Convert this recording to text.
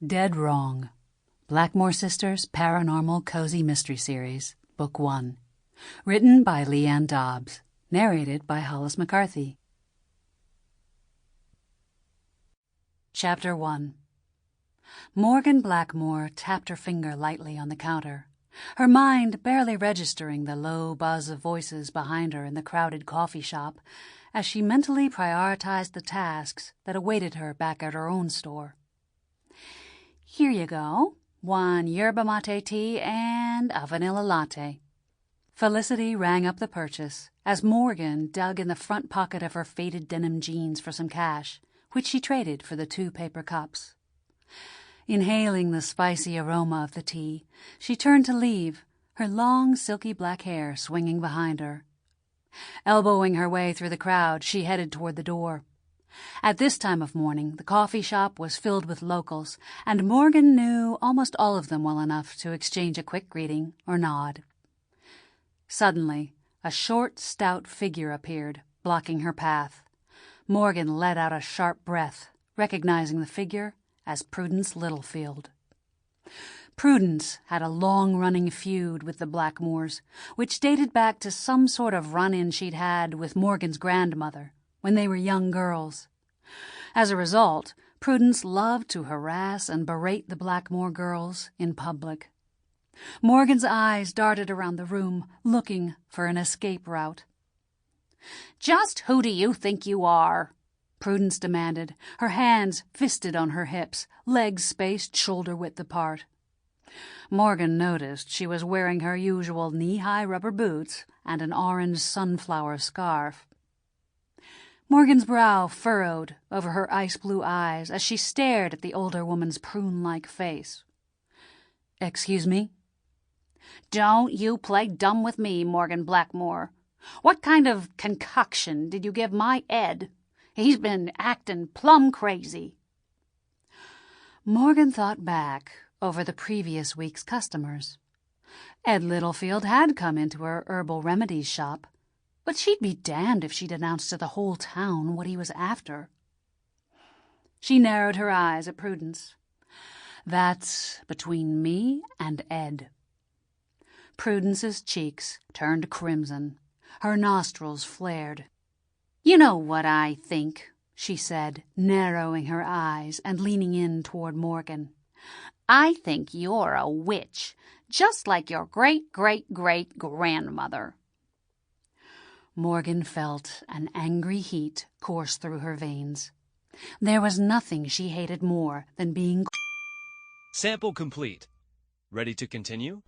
Dead Wrong. Blackmoore Sisters Paranormal Cozy Mystery Series, Book 1. Written by Leighann Dobbs. Narrated by Hollis Mccarthy. Chapter 1. Morgan Blackmoore tapped her finger lightly on the counter, her mind barely registering the low buzz of voices behind her in the crowded coffee shop as she mentally prioritized the tasks that awaited her back at her own store. Here you go. 1 yerba mate tea and a vanilla latte. Felicity rang up the purchase as Morgan dug in the front pocket of her faded denim jeans for some cash, which she traded for the 2 paper cups. Inhaling the spicy aroma of the tea, she turned to leave, her long, silky black hair swinging behind her. Elbowing her way through the crowd, she headed toward the door. At this time of morning, the coffee shop was filled with locals, and Morgan knew almost all of them well enough to exchange a quick greeting or nod. Suddenly, a short, stout figure appeared, blocking her path. Morgan let out a sharp breath, recognizing the figure as Prudence Littlefield. Prudence had a long-running feud with the Blackmoores, which dated back to some sort of run-in she'd had with Morgan's grandmother when they were young girls. As a result, Prudence loved to harass and berate the Blackmoore girls in public. Morgan's eyes darted around the room, looking for an escape route. "Just who do you think you are?" Prudence demanded, her hands fisted on her hips, legs spaced shoulder-width apart. Morgan noticed she was wearing her usual knee-high rubber boots and an orange sunflower scarf. Morgan's brow furrowed over her ice-blue eyes as she stared at the older woman's prune-like face. "Excuse me?" "Don't you play dumb with me, Morgan Blackmoore. What kind of concoction did you give my Ed? He's been actin' plumb crazy." Morgan thought back over the previous week's customers. Ed Littlefield had come into her herbal remedies shop, but she'd be damned if she'd announced to the whole town what he was after. She narrowed her eyes at Prudence. "That's between me and Ed." Prudence's cheeks turned crimson. Her nostrils flared. "You know what I think," she said, narrowing her eyes and leaning in toward Morgan. "I think you're a witch, just like your great-great-great-grandmother." Morgan felt an angry heat course through her veins. There was nothing she hated more than being... Sample complete. Ready to continue?